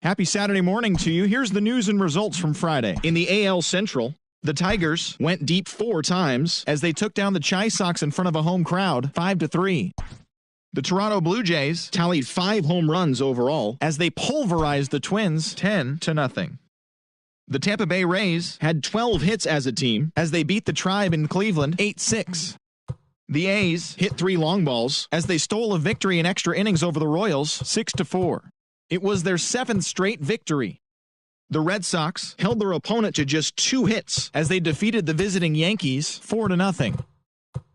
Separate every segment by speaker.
Speaker 1: Happy Saturday morning to you. Here's the news and results from Friday. In the AL Central, the Tigers went deep 4 times as they took down the Chi Sox in front of a home crowd 5-3. The Toronto Blue Jays tallied 5 home runs overall as they pulverized the Twins 10-0. The Tampa Bay Rays had 12 hits as a team as they beat the Tribe in Cleveland 8-6. The A's hit 3 long balls as they stole a victory in extra innings over the Royals 6-4. It was their 7th straight victory. The Red Sox held their opponent to just 2 hits as they defeated the visiting Yankees 4-0.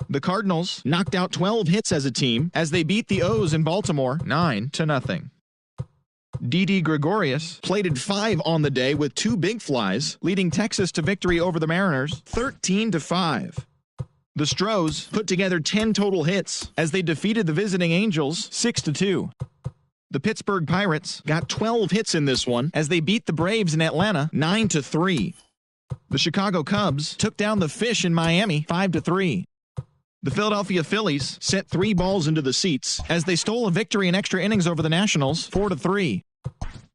Speaker 1: The Cardinals knocked out 12 hits as a team as they beat the O's in Baltimore 9-0. Didi Gregorius plated 5 on the day with 2 big flies, leading Texas to victory over the Mariners 13-5. The Stros put together 10 total hits as they defeated the visiting Angels 6-2. The Pittsburgh Pirates got 12 hits in this one as they beat the Braves in Atlanta 9-3. The Chicago Cubs took down the Fish in Miami 5-3. The Philadelphia Phillies sent 3 balls into the seats as they stole a victory in extra innings over the Nationals 4-3.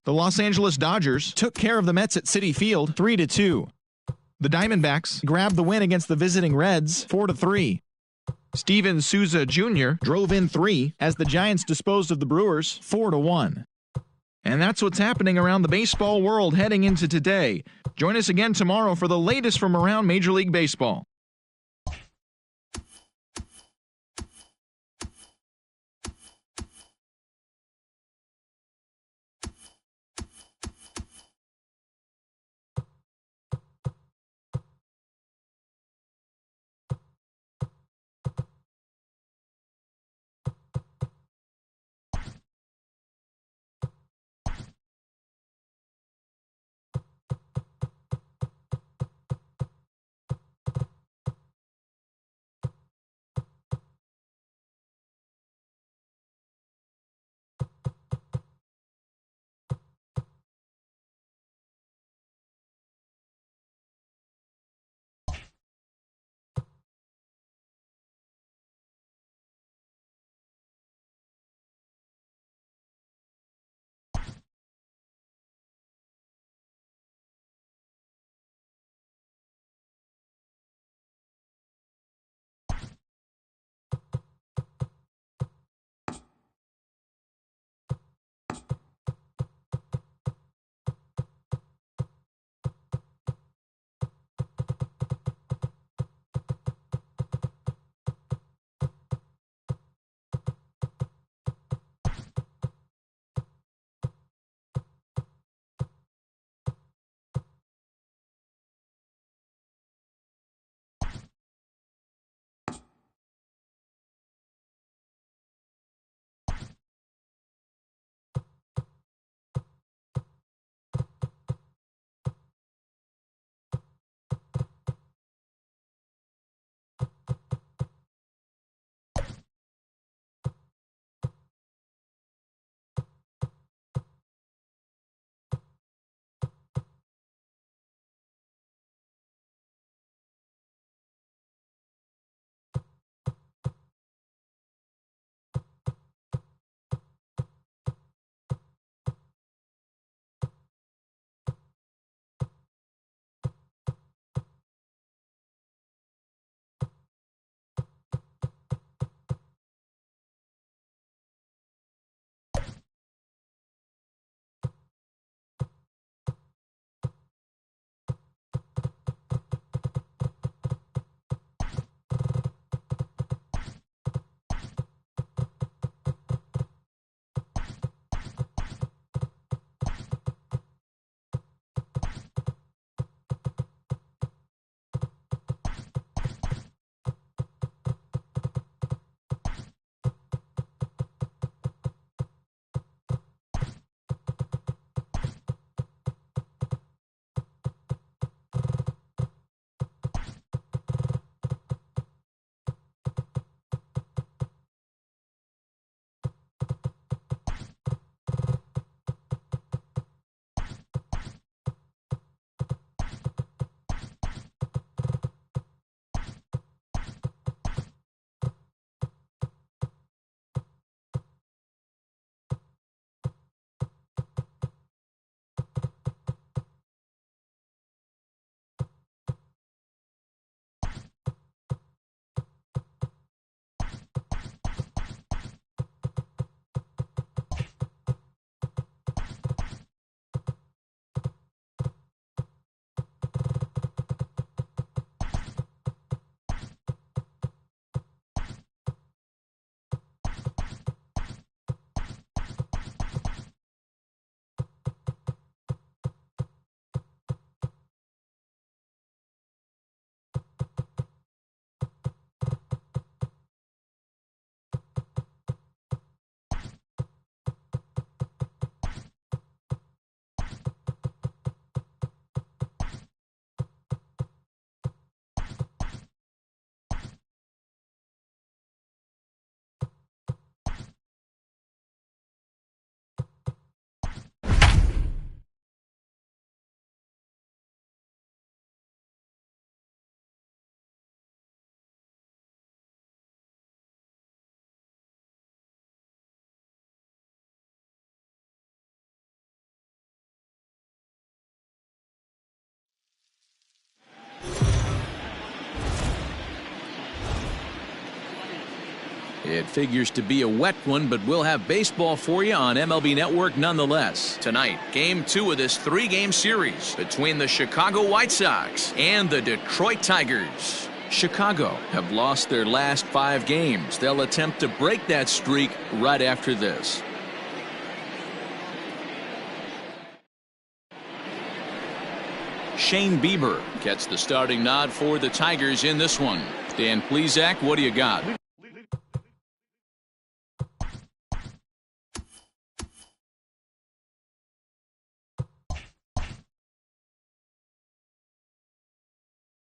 Speaker 1: The Los Angeles Dodgers took care of the Mets at Citi Field 3-2. The Diamondbacks grabbed the win against the visiting Reds 4-3. Steven Souza Jr. drove in 3 as the Giants disposed of the Brewers 4-1. And that's what's happening around the baseball world heading into today. Join us again tomorrow for the latest from around Major League Baseball.
Speaker 2: It figures to be a wet one, but we'll have baseball for you on MLB Network nonetheless. Tonight, Game 2 of this 3-game series between the Chicago White Sox and the Detroit Tigers. Chicago have lost their last 5 games. They'll attempt to break that streak right after this. Shane Bieber gets the starting nod for the Tigers in this one. Dan Plesac, what do you got?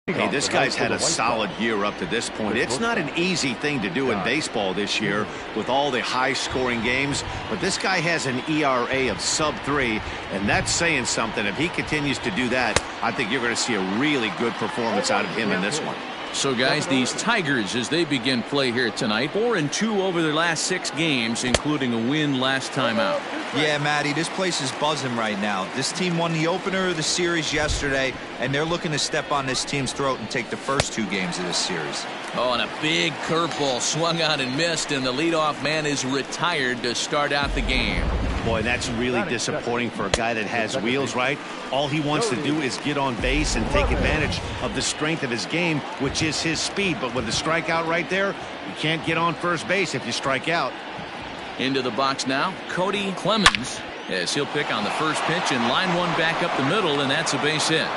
Speaker 3: Hey, this guy's had a solid year up to this point. It's not an easy thing to do in baseball this year with all the high-scoring games, but this guy has an ERA of sub-3, and that's saying something. If he continues to do that, I think you're going to see a really good performance out of him in this one.
Speaker 2: So, guys, these Tigers, as they begin play here tonight, 4-2 over their last 6 games, including a win last time out.
Speaker 4: Yeah, Matty, this place is buzzing right now. This team won the opener of the series yesterday, and they're looking to step on this team's throat and take the first 2 games of this series.
Speaker 2: Oh, and a big curveball swung on and missed, and the leadoff man is retired to start out the game.
Speaker 3: Boy, that's really disappointing for a guy that has wheels, right? All he wants to do is get on base and take advantage of the strength of his game, which is his speed. But with the strikeout right there, you can't get on first base if you strike out.
Speaker 2: Into the box now, Cody Clemens, as he'll pick on the first pitch and line one back up the middle, and that's a base hit.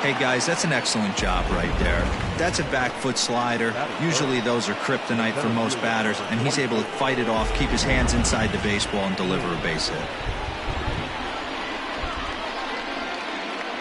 Speaker 4: Hey, guys, that's an excellent job right there. That's a back foot slider. Usually those are kryptonite for most batters, and he's able to fight it off, keep his hands inside the baseball, and deliver a base hit.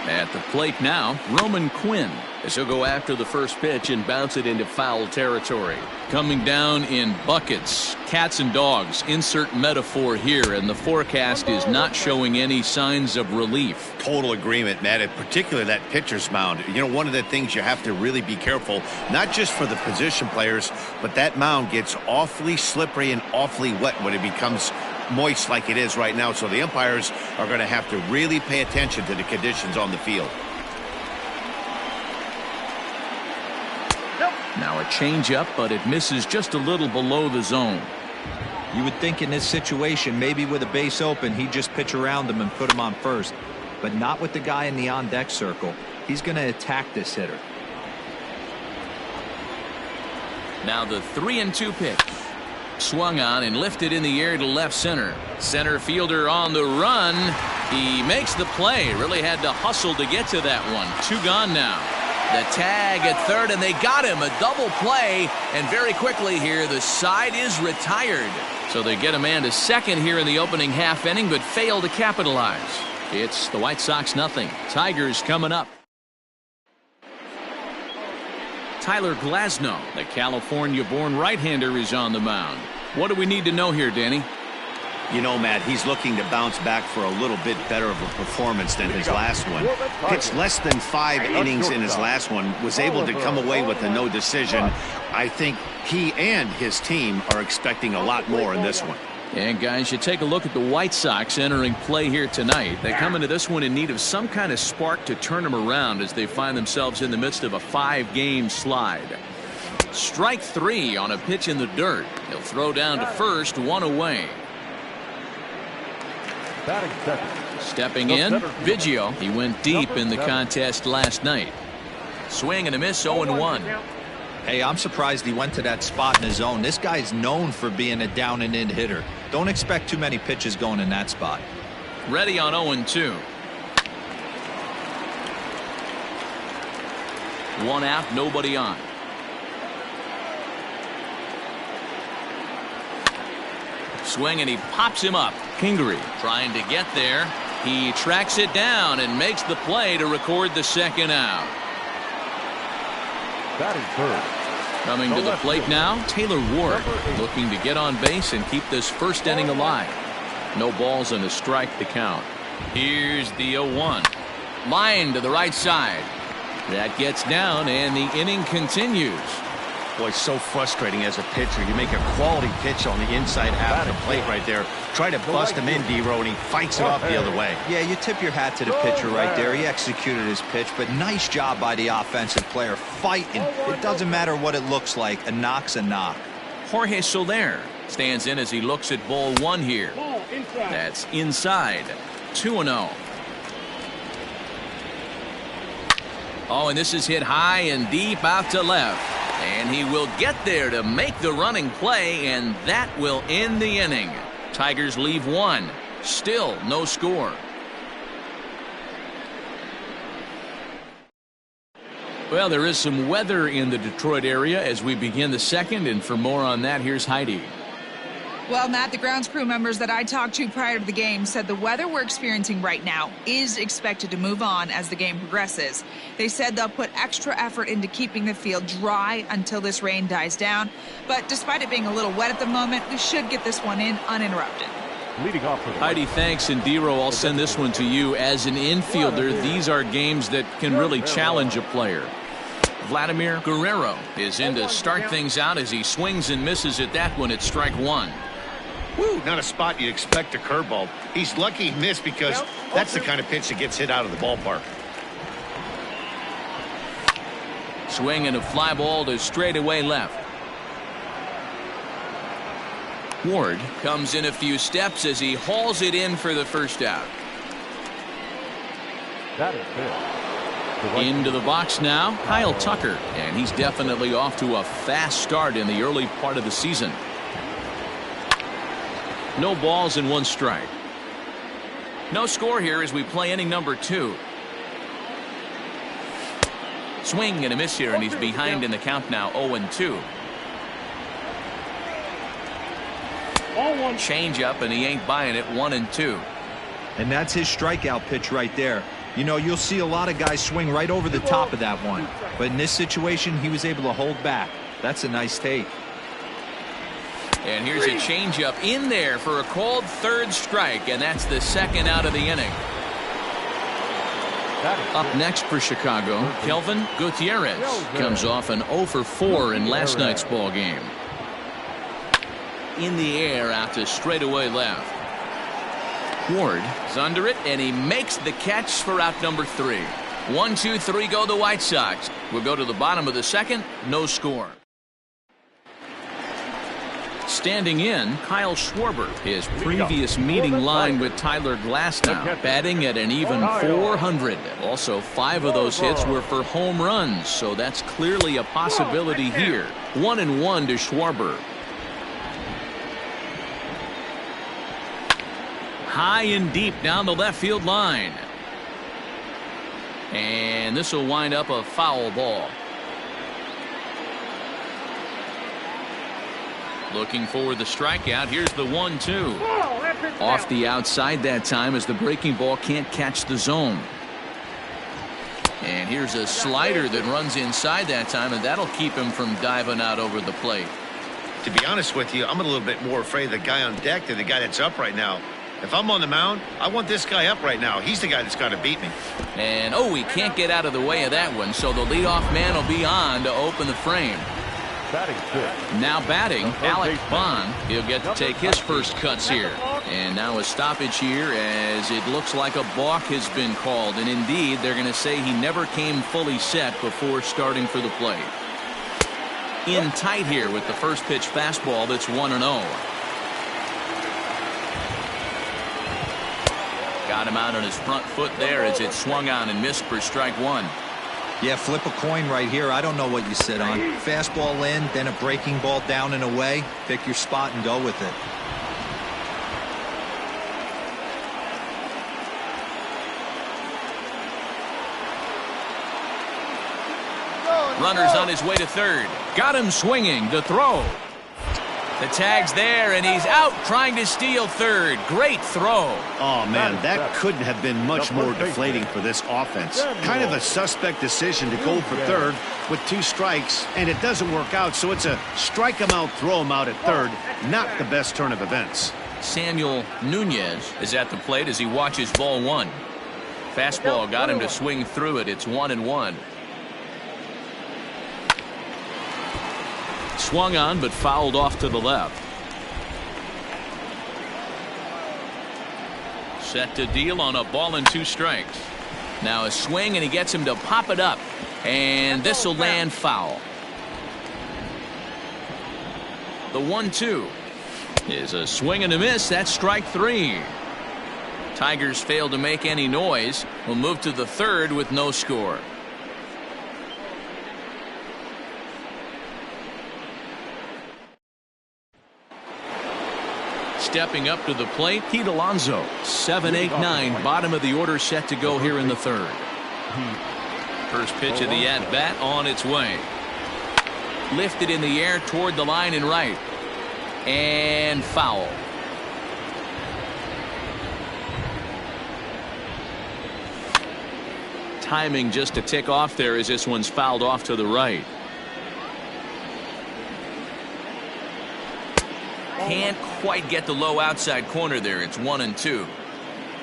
Speaker 2: At the plate now, Roman Quinn, as he'll go after the first pitch and bounce it into foul territory. Coming down in buckets, cats and dogs, insert metaphor here, and the forecast is not showing any signs of relief.
Speaker 3: Total agreement, Matt, in particular that pitcher's mound. You know, one of the things you have to really be careful, not just for the position players, but that mound gets awfully slippery and awfully wet when it becomes moist like it is right now. So the umpires are going to have to really pay attention to the conditions on the field.
Speaker 2: Now a changeup, but it misses just a little below the zone.
Speaker 4: You would think in this situation, maybe with a base open, he'd just pitch around him and put him on first. But not with the guy in the on-deck circle. He's going to attack this hitter.
Speaker 2: Now the 3-2 pitch. Swung on and lifted in the air to left center. Center fielder on the run. He makes the play. Really had to hustle to get to that one. 2 gone now. The tag at third, and they got him. A double play, and very quickly here, the side is retired. So they get a man to second here in the opening half inning, but fail to capitalize. It's the White Sox nothing. Tigers coming up. Tyler Glasnow, the California-born right-hander, is on the mound. What do we need to know here, Danny?
Speaker 3: You know, Matt, he's looking to bounce back for a little bit better of a performance than his last one. Pitched less than 5 innings in his last one, was able to come away with a no decision. I think he and his team are expecting a lot more in this one.
Speaker 2: And guys, you take a look at the White Sox entering play here tonight. They come into this one in need of some kind of spark to turn them around as they find themselves in the midst of a 5-game slide. Strike 3 on a pitch in the dirt. He'll throw down to first, 1 away. Stepping in, Biggio. He went deep in the contest last night. Swing and a miss, 0-1.
Speaker 4: Hey, I'm surprised he went to that spot in his zone. This guy's known for being a down and in hitter. Don't expect too many pitches going in that spot.
Speaker 2: Ready on 0-2. 1 out, nobody on. Swing and he pops him up. Kingery trying to get there. He tracks it down and makes the play to record the second out.
Speaker 5: Batting third.
Speaker 2: Coming to the plate now, Taylor Ward, looking to get on base and keep this first inning alive. No balls and a strike to count. Here's the 0-1. Line to the right side. That gets down and the inning continues.
Speaker 3: Boy, so frustrating as a pitcher. You make a quality pitch on the inside half of the plate right there. Try to bust him in, D-Row, and he fights it off the other way.
Speaker 4: Yeah, you tip your hat to the pitcher right there. He executed his pitch, but nice job by the offensive player fighting. It doesn't matter what it looks like. A knock's a knock.
Speaker 2: Jorge Soler stands in as he looks at ball one here. That's inside. 2-0. Oh, and this is hit high and deep out to left. And he will get there to make the running play, and that will end the inning. Tigers leave one. Still no score. Well, there is some weather in the Detroit area as we begin the second, and for more on that, here's Heidi.
Speaker 5: Well, Matt, the grounds crew members that I talked to prior to the game said the weather we're experiencing right now is expected to move on as the game progresses. They said they'll put extra effort into keeping the field dry until this rain dies down. But despite it being a little wet at the moment, we should get this one in uninterrupted.
Speaker 2: Heidi, thanks. And D-Row, I'll send this one to you. As an infielder, these are games that can really challenge a player. Vladimir Guerrero is in to start things out as he swings and misses at that one at strike one.
Speaker 3: Woo, not a spot you'd expect a curveball. He's lucky he missed because that's the kind of pitch that gets hit out of the ballpark.
Speaker 2: Swing and a fly ball to straightaway left. Ward comes in a few steps as he hauls it in for the first out. Into the box now, Kyle Tucker, and he's definitely off to a fast start in the early part of the season. No balls and one strike. No score here as we play inning number 2. Swing and a miss here, and he's behind in the count now, 0-2. Change up, and he ain't buying it, 1-2.
Speaker 4: And that's his strikeout pitch right there. You know, you'll see a lot of guys swing right over the top of that one. But in this situation, he was able to hold back. That's a nice take.
Speaker 2: And here's a changeup in there for a called third strike, and that's the second out of the inning. Up next for Chicago, Kelvin Gutierrez comes off an 0-for-4 in last night's ball game. In the air out to straightaway left. Ward is under it, and he makes the catch for out number 3. 1, 2, 3 go the White Sox. We'll go to the bottom of the second. No score. Standing in, Kyle Schwarber, his previous meeting line with Tyler Glasnow, batting at an even 400. Also, 5 of those hits were for home runs, so that's clearly a possibility here. 1-1 to Schwarber. High and deep down the left field line. And this will wind up a foul ball. Looking for the strikeout. Here's the 1-2. Off the outside that time as the breaking ball can't catch the zone. And here's a slider that runs inside that time, and that'll keep him from diving out over the plate.
Speaker 3: To be honest with you, I'm a little bit more afraid of the guy on deck than the guy that's up right now. If I'm on the mound, I want this guy up right now. He's the guy that's got to beat me.
Speaker 2: And, oh, he can't get out of the way of that one, so the leadoff man will be on to open the frame. Now batting, Alec Bond. He'll get to take his first cuts here. And now a stoppage here as it looks like a balk has been called. And indeed, they're going to say he never came fully set before starting for the plate. In tight here with the first pitch fastball that's 1-0. Got him out on his front foot there as it swung on and missed for strike 1.
Speaker 4: Yeah, flip a coin right here. I don't know what you sit on. Fastball in, then a breaking ball down and away. Pick your spot and go with it.
Speaker 2: Runner's on his way to third. Got him swinging. The throw. The tag's there, and he's out trying to steal third. Great throw.
Speaker 3: Oh, man, that couldn't have been much more deflating for this offense. Kind of a suspect decision to go for third with 2 strikes, and it doesn't work out, so it's a strike him out, throw him out at third. Not the best turn of events.
Speaker 2: Samuel Nunez is at the plate as he watches ball 1. Fastball got him to swing through it. It's 1-1. Swung on but fouled off to the left. Set to deal on a ball and 2 strikes. Now a swing and he gets him to pop it up, and this will land foul. The 1-2 is a swing and a miss. That's strike 3. Tigers failed to make any noise. We'll move to the 3rd with no score. Stepping up to the plate, Pete Alonso. 7-8-9, bottom of the order, set to go here in the 3rd. First pitch of the at-bat on its way. Lifted in the air toward the line and right. And foul. Timing just a tick off there as this one's fouled off to the right. Can't quite get the low outside corner there. It's 1-2.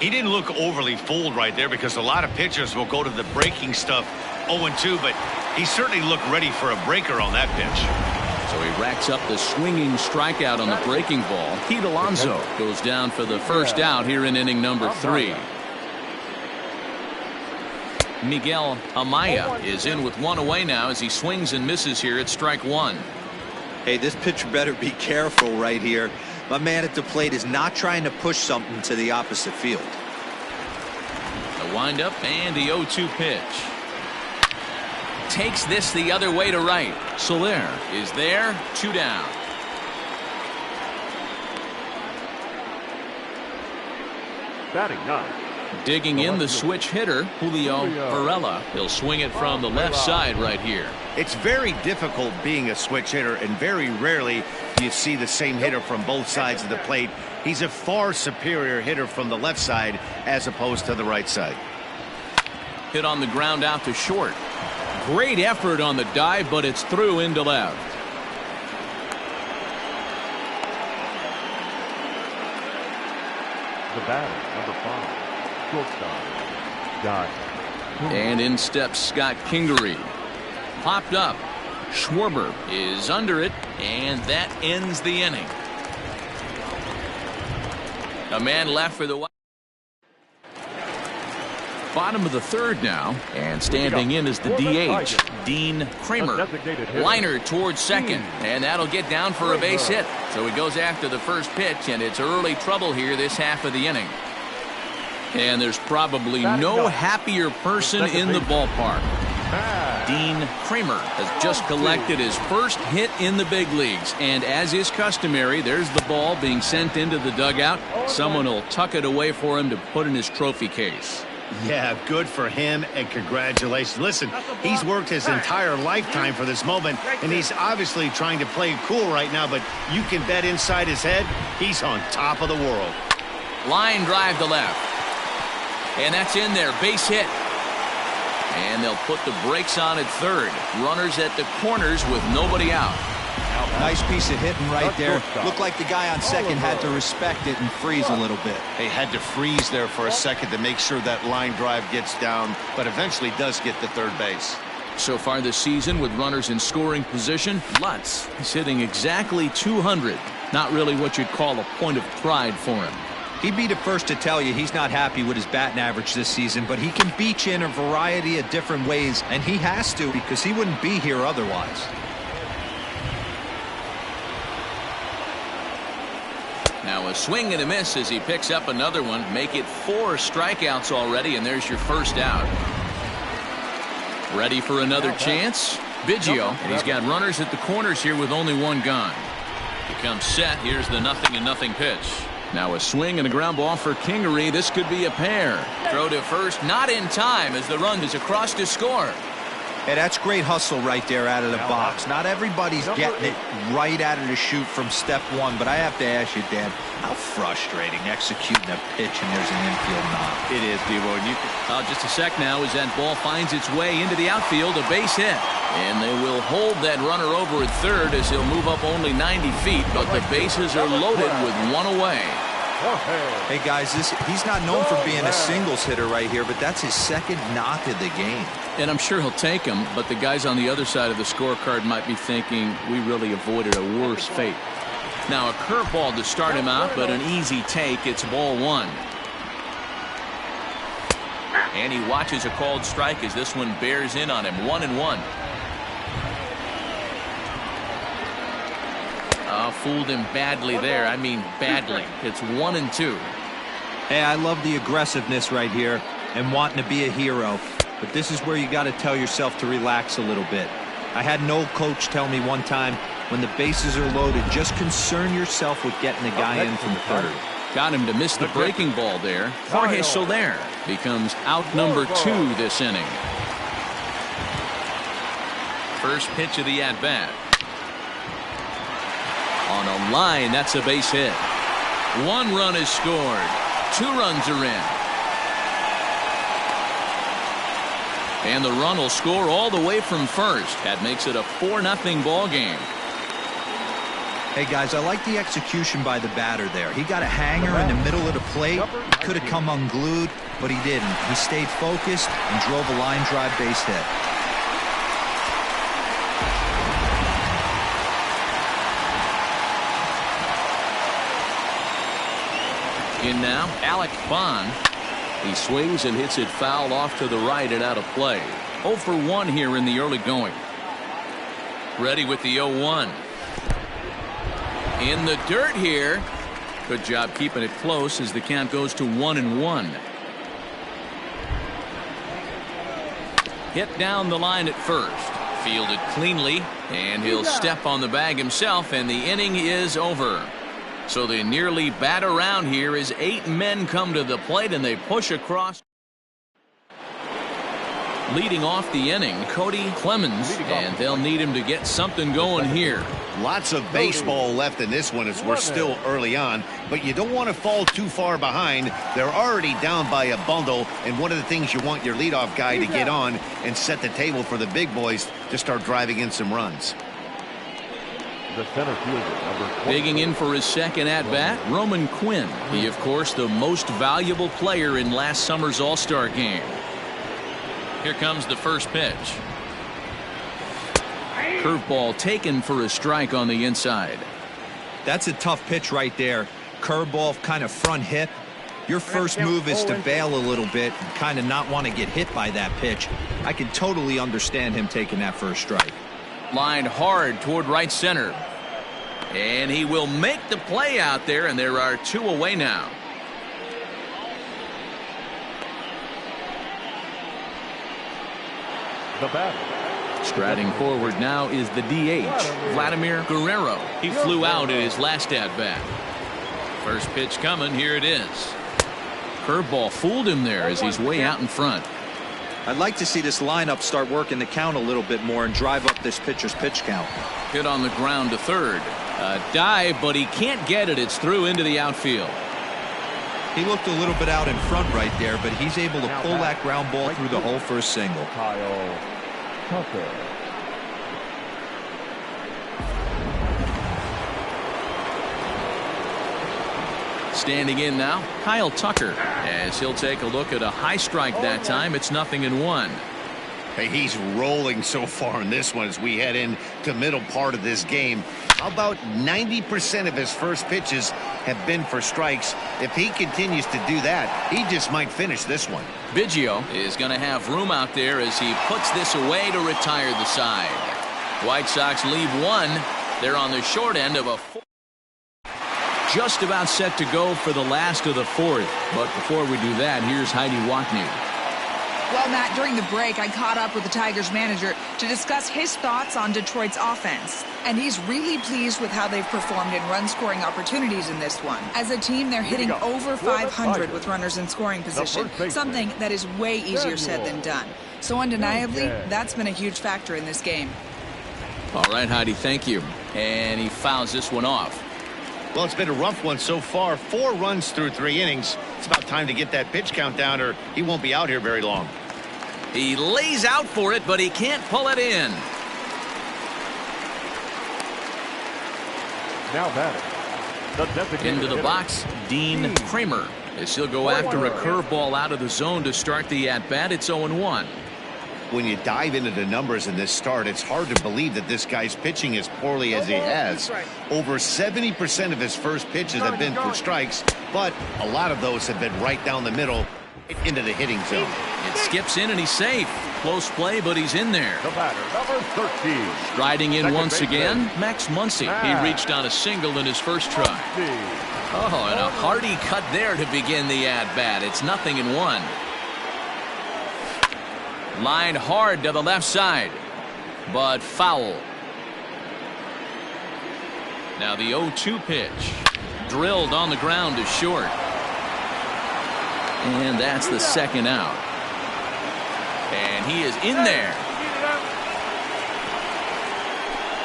Speaker 3: He didn't look overly fooled right there, because a lot of pitchers will go to the breaking stuff 0-2, but he certainly looked ready for a breaker on that pitch.
Speaker 2: So he racks up the swinging strikeout on the breaking ball. Pete Alonso goes down for the first out here in inning number 3. Miguel Amaya is in with 1 away now as he swings and misses here at strike 1.
Speaker 4: Hey, this pitcher better be careful right here. My man at the plate is not trying to push something to the opposite field.
Speaker 2: The windup and the 0-2 pitch. Takes this the other way to right. Soler is there. 2 down.
Speaker 6: Batting 9.
Speaker 2: Digging in the switch hitter, Julio Varela. He'll swing it from the left side right here.
Speaker 3: It's very difficult being a switch hitter, and very rarely do you see the same hitter from both sides of the plate. He's a far superior hitter from the left side as opposed to the right side.
Speaker 2: Hit on the ground out to short. Great effort on the dive, but it's through into left.
Speaker 6: The batter, number 5, shortstop, Scott.
Speaker 2: And in steps Scott Kingery. Popped up. Schwarber is under it, and that ends the inning. A man left for the bottom of the 3rd now, and standing in is the DH, Dean Kramer. Liner towards second, and that'll get down for a base hit. So he goes after the first pitch, and it's early trouble here this half of the inning. And there's probably no happier person in the ballpark. Dean Kramer has just collected his first hit in the big leagues, and as is customary, there's the ball being sent into the dugout. Someone will tuck it away for him to put in his trophy case.
Speaker 3: Yeah, good for him, and congratulations. Listen, he's worked his entire lifetime for this moment, and he's obviously trying to play cool right now, but you can bet inside his head, he's on top of the world.
Speaker 2: Line drive to left. And that's in there, base hit. And they'll put the brakes on at 3rd. Runners at the corners with nobody out.
Speaker 4: Nice piece of hitting right there. Looked like the guy on second had to respect it and freeze a little bit.
Speaker 3: They had to freeze there for a second to make sure that line drive gets down, but eventually does get to 3rd base.
Speaker 2: So far this season, with runners in scoring position, Lutz is hitting exactly 200. Not really what you'd call a point of pride for him.
Speaker 4: He'd be the first to tell you he's not happy with his batting average this season, but he can beat you in a variety of different ways, and he has to, because he wouldn't be here otherwise.
Speaker 2: Now a swing and a miss as he picks up another one. Make it 4 strikeouts already, and there's your first out. Ready for another chance? Biggio, and he's got runners at the corners here with only 1 gone. Becomes set. Here's the 0-0 pitch. Now a swing and a ground ball for Kingery. This could be a pair. Throw to first, not in time as the run is across to score.
Speaker 4: Hey, that's great hustle right there out of the box. Not everybody's getting it right out of the chute from step 1, but I have to ask you, Dan, how frustrating executing a pitch and there's an infield knock.
Speaker 3: It is, D-Roy.
Speaker 2: Just a sec now as that ball finds its way into the outfield, a base hit. And they will hold that runner over at 3rd as he'll move up only 90 feet, but the bases are loaded with 1 away.
Speaker 4: Hey guys, he's not known for being a singles hitter right here, but that's his second knock of the game.
Speaker 2: And I'm sure he'll take him, but the guys on the other side of the scorecard might be thinking we really avoided a worse fate. Now a curveball to start him out, but an easy take. It's ball one. And he watches a called strike as this one bears in on him. 1-1. Fooled him badly there. I mean badly. It's 1-2.
Speaker 4: Hey, I love the aggressiveness right here and wanting to be a hero. But this is where you got to tell yourself to relax a little bit. I had an old coach tell me one time, when the bases are loaded, just concern yourself with getting the guy in from third.
Speaker 2: Got him to miss the breaking ball there. Jorge Soler becomes out number 2 this inning. First pitch of the at-bat. On a line, that's a base hit. 1 run is scored. 2 runs are in. And the run will score all the way from first. That makes it a 4-0 ball game.
Speaker 4: Hey guys, I like the execution by the batter there. He got a hanger in the middle of the plate. He could have come unglued, but he didn't. He stayed focused and drove a line drive base hit.
Speaker 2: In now, Alec Bond. He swings and hits it foul off to the right and out of play. 0 for 1 here in the early going. Ready with the 0-1. In the dirt here. Good job keeping it close as the count goes to 1-1. Hit down the line at first. Fielded cleanly, and he'll step on the bag himself, and the inning is over. So they nearly bat around here as 8 men come to the plate and they push across. Leading off the inning, Cody Clemens, and they'll need him to get something going here.
Speaker 3: Lots of baseball left in this one as we're still early on, but you don't want to fall too far behind. They're already down by a bundle, and one of the things you want your leadoff guy to get on and set the table for the big boys to start driving in some runs.
Speaker 6: The center fielder, number 20.
Speaker 2: Digging in for his second at-bat, Roman Quinn. He, of course, the most valuable player in last summer's All-Star game. Here comes the first pitch. Curveball taken for a strike on the inside.
Speaker 4: That's a tough pitch right there. Curveball, kind of front hip. Your first move is to bail a little bit and kind of not want to get hit by that pitch. I can totally understand him taking that for a strike.
Speaker 2: Lined hard toward right center. And he will make the play out there, and there are 2 away now.
Speaker 6: The batter.
Speaker 2: Striding forward now is the DH, Vladimir Guerrero. He flew out in his last at-bat. First pitch coming, here it is. Curveball fooled him there as he's way out in front.
Speaker 4: I'd like to see this lineup start working the count a little bit more and drive up this pitcher's pitch count.
Speaker 2: Hit on the ground to third. A dive, but he can't get it. It's through into the outfield.
Speaker 4: He looked a little bit out in front right there, but he's able to pull that ground ball through the hole for a single.
Speaker 6: Kyle Tucker.
Speaker 2: Standing in now, Kyle Tucker, as he'll take a look at a high strike that time. It's 0-1.
Speaker 3: Hey, he's rolling so far in this one as we head into middle part of this game. How about 90% of his first pitches have been for strikes? If he continues to do that, he just might finish this one.
Speaker 2: Biggio is going to have room out there as he puts this away to retire the side. White Sox leave 1. They're on the short end of a 4. Just about set to go for the last of the 4th. But before we do that, here's Heidi Watney.
Speaker 5: Well, Matt, during the break, I caught up with the Tigers manager to discuss his thoughts on Detroit's offense. And he's really pleased with how they've performed in run-scoring opportunities in this one. As a team, they're hitting over 500 with runners in scoring position, something that is way easier said than done. So undeniably, that's been a huge factor in this game.
Speaker 2: All right, Heidi, thank you. And he fouls this one off.
Speaker 3: Well, it's been a rough one so far. 4 runs through 3 innings. It's about time to get that pitch count down or he won't be out here very long.
Speaker 2: He lays out for it, but he can't pull it in.
Speaker 6: Now batting,
Speaker 2: Into the box, Dean Kramer, as he'll go after a curveball out of the zone to start the at-bat. It's 0-1.
Speaker 3: When you dive into the numbers in this start, it's hard to believe that this guy's pitching as poorly as he has. Over 70% of his first pitches have been for strikes, but a lot of those have been right down the middle into the hitting zone.
Speaker 2: It skips in and he's safe. Close play, but he's in there.
Speaker 6: The batter, number 13.
Speaker 2: Striding in once again, Max Muncy. He reached on a single in his first try. Oh, and a hearty cut there to begin the at-bat. It's 0-1. Lined hard to the left side, but foul. Now the 0-2 pitch. Drilled on the ground to short. And that's the second out. And he is in there.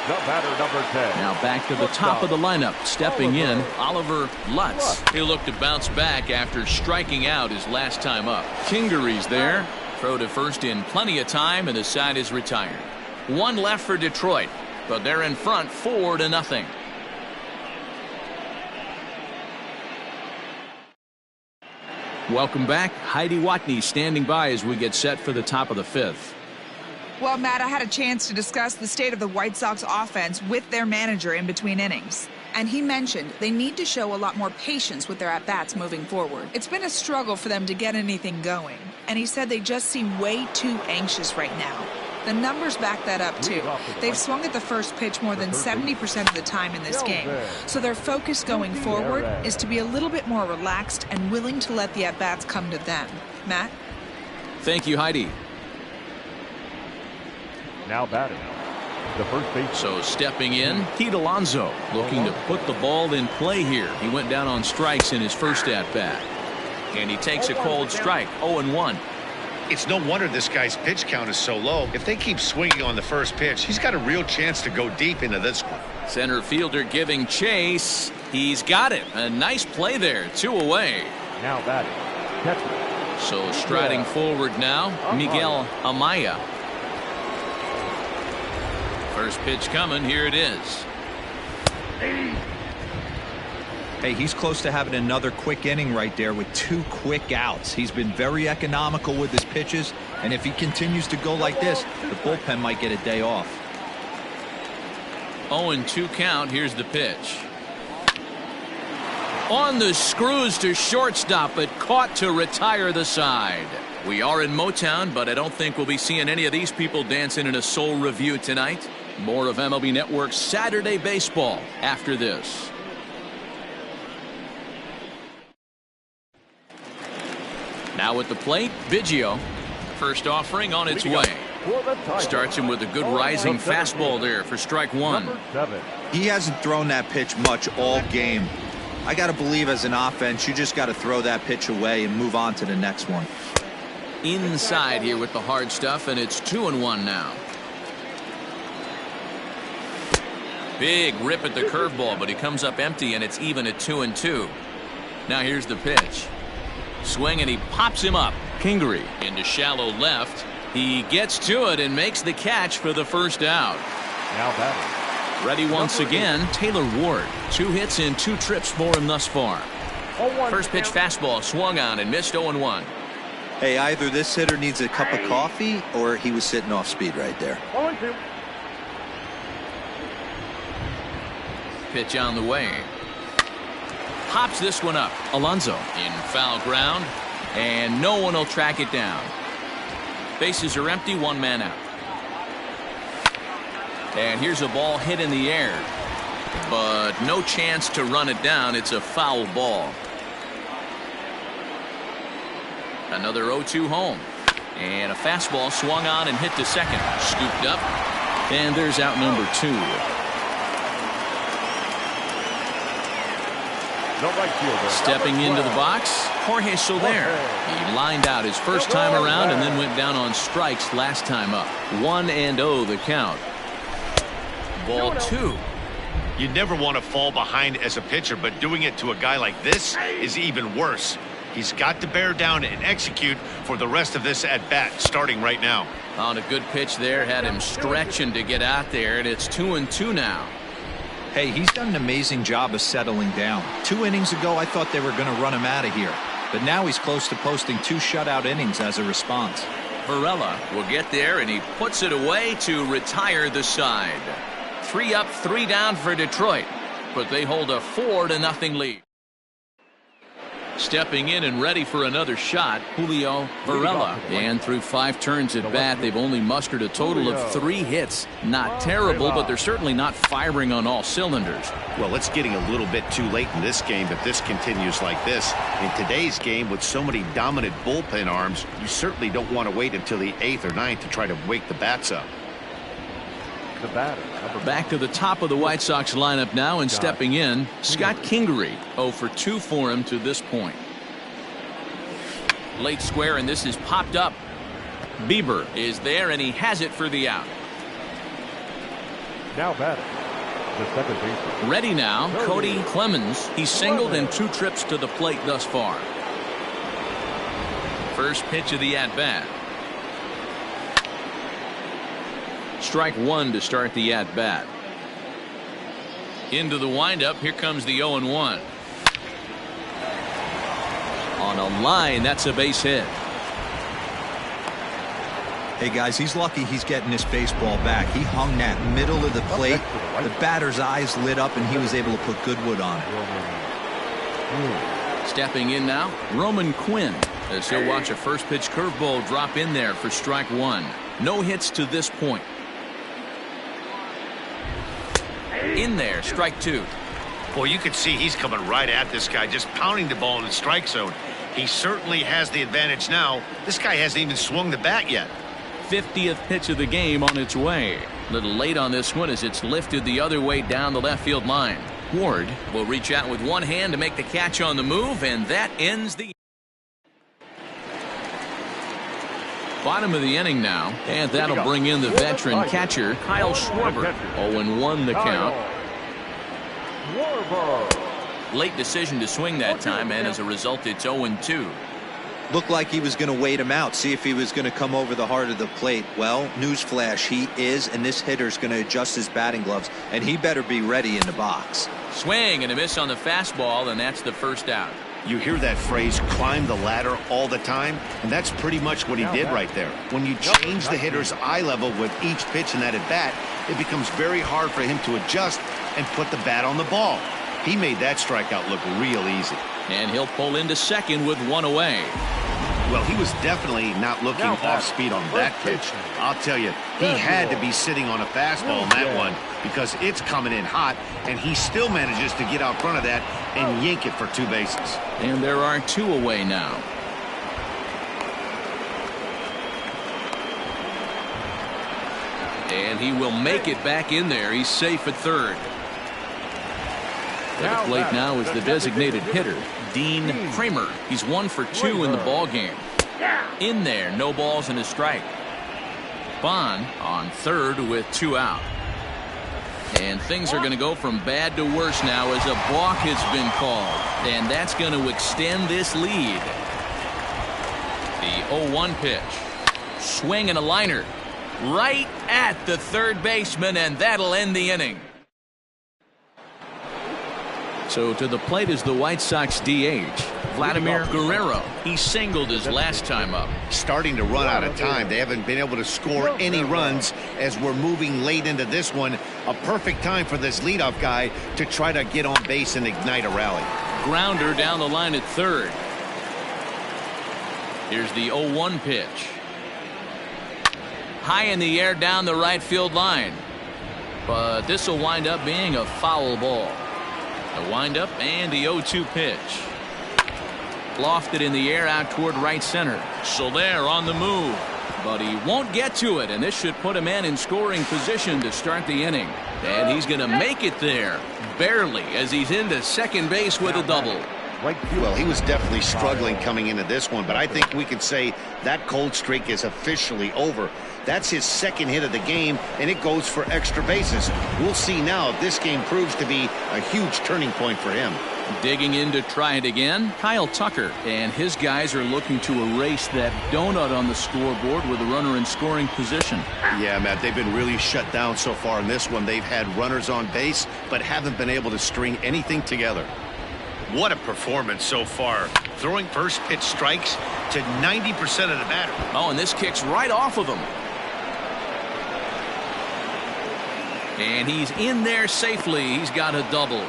Speaker 6: The batter, number 10.
Speaker 2: Now back to the top of the lineup. Stepping in, Oliver Lutz. He'll look to bounce back after striking out his last time up. Kingery's there. Throw to first in plenty of time, and the side is retired. One left for Detroit, but they're in front 4-0. Welcome back. Heidi Watney standing by as we get set for the top of the fifth.
Speaker 5: Well, Matt, I had a chance to discuss the state of the White Sox offense with their manager in between innings. And he mentioned they need to show a lot more patience with their at-bats moving forward. It's been a struggle for them to get anything going. And he said they just seem way too anxious right now. The numbers back that up, too. They've swung at the first pitch more than 70% of the time in this game. So their focus going forward is to be a little bit more relaxed and willing to let the at-bats come to them. Matt?
Speaker 2: Thank you, Heidi.
Speaker 6: Now batting. The first base.
Speaker 2: So stepping in, Pete Alonso looking to put the ball in play here. He went down on strikes in his first at-bat. And he takes a cold strike, 0-1.
Speaker 3: It's no wonder this guy's pitch count is so low. If they keep swinging on the first pitch, he's got a real chance to go deep into this one.
Speaker 2: Center fielder giving chase. He's got it. A nice play there. 2 away.
Speaker 6: Now batting. Catcher.
Speaker 2: So striding forward now, Miguel Amaya. First pitch coming. Here it is.
Speaker 4: Hey, he's close to having another quick inning right there with 2 quick outs. He's been very economical with his pitches, and if he continues to go like this, the bullpen might get a day off.
Speaker 2: 0-2 count. Here's the pitch. On the screws to shortstop, but caught to retire the side. We are in Motown, but I don't think we'll be seeing any of these people dancing in a soul review tonight. More of MLB Network's Saturday Baseball after this. Now at the plate, Biggio. First offering on its way. Starts him with a good rising fastball there for strike 1.
Speaker 4: He hasn't thrown that pitch much all game. I got to believe as an offense, you just got to throw that pitch away and move on to the next one.
Speaker 2: Inside here with the hard stuff, and it's 2-1 now. Big rip at the curveball, but he comes up empty, and it's even at 2-2. Now here's the pitch. Swing, and he pops him up. Kingery into shallow left. He gets to it and makes the catch for the first out.
Speaker 6: Now batting.
Speaker 2: Ready once again, Taylor Ward. 2 hits and 2 trips for him thus far. First pitch fastball swung on and missed 0-1.
Speaker 4: Hey, either this hitter needs a cup of coffee or he was sitting off speed right there.
Speaker 2: Pitch on the way. Pops this one up. Alonso in foul ground, and no one will track it down. Bases are empty, 1 man out. And here's a ball hit in the air, but no chance to run it down. It's a foul ball. Another 0-2 home. And a fastball swung on and hit to second. Scooped up, and there's out number 2. Stepping into the box, Jorge Soler. He lined out his first time around and then went down on strikes last time up. 1-0 the count. Ball 2.
Speaker 3: You never want to fall behind as a pitcher, but doing it to a guy like this is even worse. He's got to bear down and execute for the rest of this at-bat, starting right now.
Speaker 2: On a good pitch there, had him stretching to get out there, and it's 2-2 now.
Speaker 4: Hey, he's done an amazing job of settling down. 2 innings ago, I thought they were going to run him out of here. But now he's close to posting 2 shutout innings as a response.
Speaker 2: Varela will get there, and he puts it away to retire the side. 3 up, 3 down for Detroit, but they hold a 4-0 lead. Stepping in and ready for another shot, Julio Varela. And through 5 turns at bat, they've only mustered a total of 3 hits. Not terrible, but they're certainly not firing on all cylinders.
Speaker 3: Well, it's getting a little bit too late in this game if this continues like this. In today's game, with so many dominant bullpen arms, you certainly don't want to wait until the 8th or 9th to try to wake the bats up.
Speaker 6: The batter.
Speaker 2: Back to the top of the White Sox lineup now, and stepping in, Scott Kingery. 0 for 2 for him to this point. Late square, and this is popped up. Bieber is there, and he has it for the out.
Speaker 6: Now batting, the second baseman.
Speaker 2: Ready now, Cody Clemens. He's singled in 2 trips to the plate thus far. First pitch of the at-bat. Strike 1 to start the at-bat. Into the windup. Here comes the 0-1. On a line, that's a base hit.
Speaker 4: Hey guys, he's lucky he's getting this baseball back. He hung that middle of the plate. The batter's eyes lit up, and he was able to put good wood on it.
Speaker 2: Stepping in now, Roman Quinn, as he'll watch a first pitch curveball drop in there for strike 1. No hits to this point. In there, strike 2.
Speaker 3: Boy, you can see he's coming right at this guy, just pounding the ball in the strike zone. He certainly has the advantage now. This guy hasn't even swung the bat yet.
Speaker 2: 50th pitch of the game on its way. A little late on this one as it's lifted the other way down the left field line. Ward will reach out with one hand to make the catch on the move, and that ends the bottom of the inning now, and that'll bring in the veteran catcher Kyle Schwarber. 0-1 the count. Late decision to swing that time, and as a result it's 0-2.
Speaker 4: Looked like he was going to wait him out, see if he was going to come over the heart of the plate. Well, newsflash, he is, and this hitter's going to adjust his batting gloves, and he better be ready in the box.
Speaker 2: Swing and a miss on the fastball, and that's the first out.
Speaker 3: You hear that phrase, climb the ladder, all the time, and that's pretty much what he did right there. When you change the hitter's eye level with each pitch in that at bat, it becomes very hard for him to adjust and put the bat on the ball. He made that strikeout look real easy.
Speaker 2: And he'll pull into second with 1 away.
Speaker 3: Well, he was definitely not looking off speed on that pitch. I'll tell you, he had to be sitting on a fastball on that one because it's coming in hot, and he still manages to get out front of that and yank it for 2 bases.
Speaker 2: And there are 2 away now. And he will make it back in there. He's safe at third. At the plate now is the designated hitter, Dean Kramer. He's 1 for 2 in the ball game. In there, no balls and a strike. Bond on third with 2 out. And things are going to go from bad to worse now as a balk has been called. And that's going to extend this lead. The 0-1 pitch. Swing and a liner. Right at the third baseman, and that'll end the inning. So to the plate is the White Sox DH, Vladimir Guerrero. He singled his last time up.
Speaker 3: Starting to run out of time. They haven't been able to score any runs as we're moving late into this one. A perfect time for this leadoff guy to try to get on base and ignite a rally.
Speaker 2: Grounder down the line at third. Here's the 0-1 pitch. High in the air down the right field line. But this will wind up being a foul ball. The windup and the 0-2 pitch. Lofted in the air out toward right center. Soler on the move, but he won't get to it, and this should put a man in scoring position to start the inning. And he's going to make it there, barely, as he's into second base with a double.
Speaker 3: Well, he was definitely struggling coming into this one, but I think we could say that cold streak is officially over. That's his second hit of the game, and it goes for extra bases. We'll see now if this game proves to be a huge turning point for him.
Speaker 2: Digging in to try it again, Kyle Tucker, and his guys are looking to erase that donut on the scoreboard with a runner in scoring position.
Speaker 3: Yeah, Matt, they've been really shut down so far in this one. They've had runners on base, but haven't been able to string anything together. What a performance so far. Throwing first pitch strikes to 90% of the batter.
Speaker 2: Oh, and this kicks right off of him. And he's in there safely. He's got a double.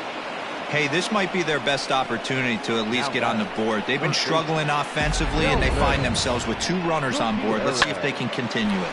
Speaker 4: Hey, this might be their best opportunity to at least get on the board. They've been struggling offensively, and they find themselves with 2 runners on board. Let's see if they can continue it.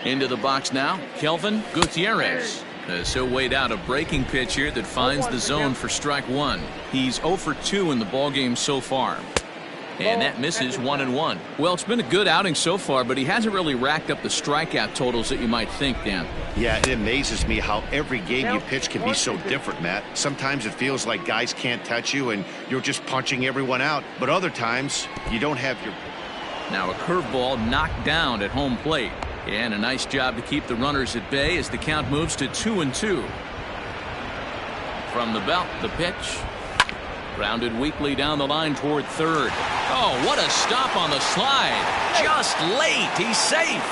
Speaker 2: Into the box now, Kelvin Gutierrez. So weighed out a breaking pitch here that finds the zone for strike 1. He's 0 for 2 in the ballgame so far. And that misses 1-1. Well, it's been a good outing so far, but he hasn't really racked up the strikeout totals that you might think, Dan.
Speaker 3: Yeah, it amazes me how every game you pitch can be so different, Matt. Sometimes it feels like guys can't touch you and you're just punching everyone out. But other times, you don't have your...
Speaker 2: Now a curveball knocked down at home plate. And a nice job to keep the runners at bay as the count moves to 2-2. From the belt, the pitch. Grounded weakly down the line toward third. Oh, what a stop on the slide. Just late. He's safe.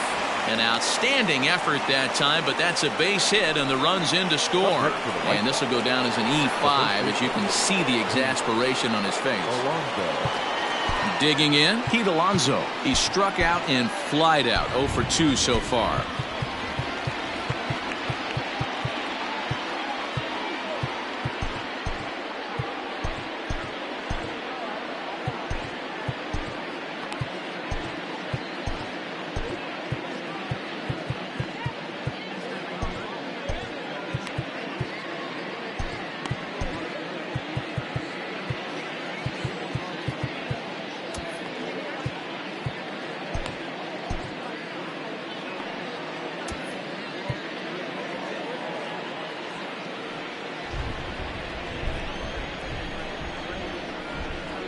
Speaker 2: An outstanding effort that time, but that's a base hit, and the run's in to score. And this will go down as an E5, as you can see the exasperation on his face. Digging in, Pete Alonso. He struck out and flied out. 0 for 2 so far.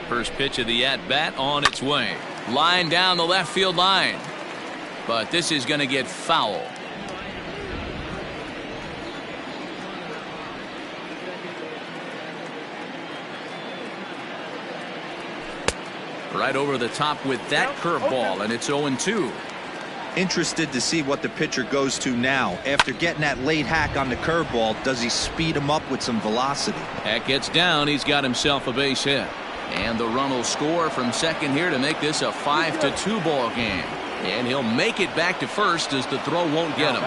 Speaker 2: First pitch of the at-bat on its way. Line down the left field line. But this is going to get foul. Right over the top with that curveball, and it's 0-2.
Speaker 4: Interested to see what the pitcher goes to now. After getting that late hack on the curveball, does he speed him up with some velocity?
Speaker 2: That gets down. He's got himself a base hit. And the run will score from second here to make this a 5-2 ball game. And he'll make it back to first as the throw won't get him.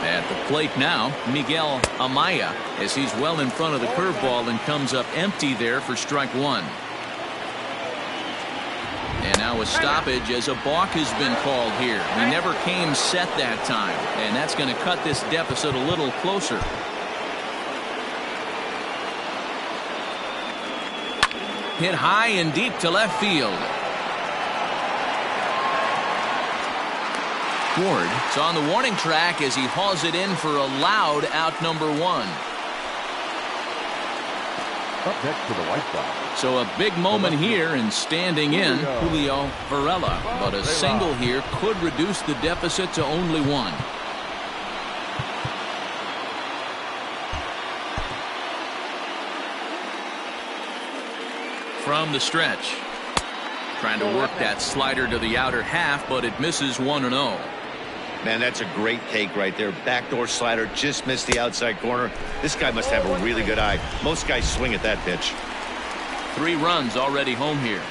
Speaker 2: At the plate now, Miguel Amaya, as he's well in front of the curveball and comes up empty there for strike 1. And now a stoppage as a balk has been called here. He never came set that time, and that's going to cut this deficit a little closer. Hit high and deep to left field. Ward is on the warning track as he hauls it in for a loud out number 1.
Speaker 6: Up next to the White Sox.
Speaker 2: So a big moment here, and standing in Julio Varela, but a single here could reduce the deficit to only 1. From the stretch, trying to work that slider to the outer half, but it misses 1-0.
Speaker 3: Man, that's a great take right there. Backdoor slider, just missed the outside corner. This guy must have a really good eye. Most guys swing at that pitch. 3
Speaker 2: runs already home here.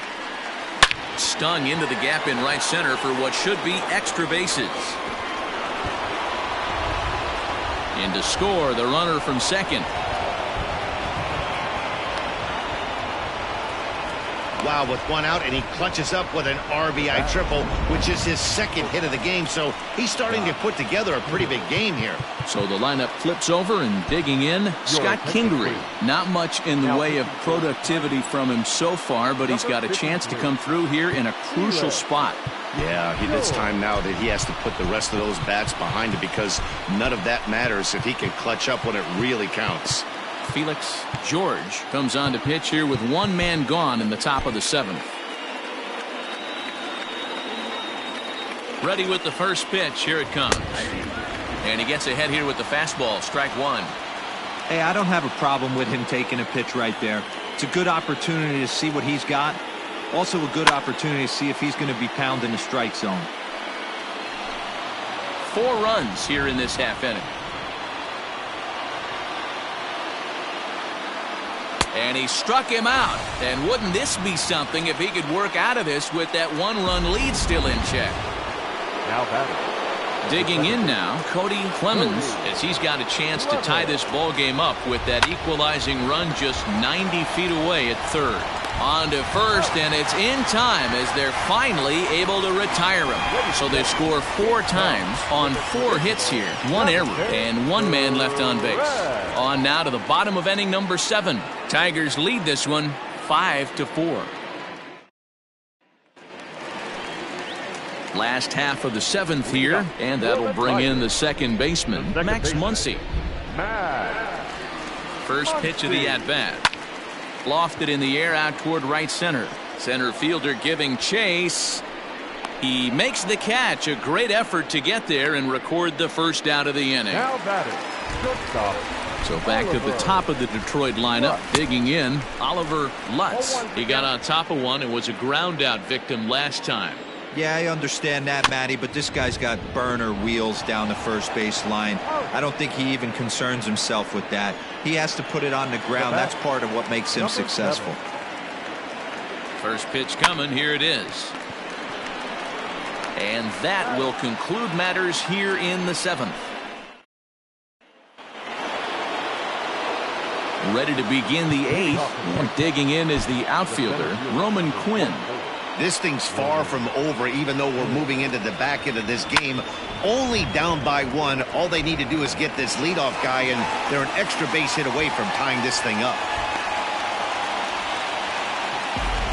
Speaker 2: Stung into the gap in right center for what should be extra bases. In to score, the runner from second.
Speaker 3: Wow, with one out, and he clutches up with an RBI triple, which is his second hit of the game. So he's starting to put together a pretty big game here.
Speaker 2: So the lineup flips over, and digging in, Scott Kingery. Not much in the way of productivity from him so far, but he's got a chance to come through here in a crucial spot.
Speaker 3: Yeah, it's time now that he has to put the rest of those bats behind it, because none of that matters if he can clutch up when it really counts.
Speaker 2: Felix George comes on to pitch here with one man gone in the top of the 7th. Ready with the first pitch. Here it comes. And he gets ahead here with the fastball. Strike one.
Speaker 4: Hey, I don't have a problem with him taking a pitch right there. It's a good opportunity to see what he's got. Also a good opportunity to see if he's going to be pounding the strike zone.
Speaker 2: 4 runs here in this half inning. And he struck him out. And wouldn't this be something if he could work out of this with that 1-run lead still in check?
Speaker 6: Now batting.
Speaker 2: Digging in now, Cody Clemens, as he's got a chance to tie this ball game up with that equalizing run just 90 feet away at third. On to first, and it's in time as they're finally able to retire him. So they score 4 times on 4 hits here. 1 error and 1 man left on base. On now to the bottom of inning number 7. Tigers lead this one 5-4. Last half of the 7th here, and that'll bring in the second baseman, Max Muncy. First pitch of the at-bat. Lofted in the air out toward right center. Center fielder giving chase. He makes the catch. A great effort to get there and record the first out of the inning.
Speaker 6: Now batting. Shortstop.
Speaker 2: So back to the top of the Detroit lineup. Digging in, Oliver Lutz. He got on top of one and was a ground out victim last time.
Speaker 4: Yeah, I understand that, Matty, but this guy's got burner wheels down the first base line. I don't think he even concerns himself with that. He has to put it on the ground. That's part of what makes him successful.
Speaker 2: First pitch coming. Here it is. And that will conclude matters here in the 7th. Ready to begin the 8th. And digging in is the outfielder, Roman Quinn.
Speaker 3: This thing's far from over, even though we're moving into the back end of this game. Only down by 1. All they need to do is get this leadoff guy, and they're an extra base hit away from tying this thing up.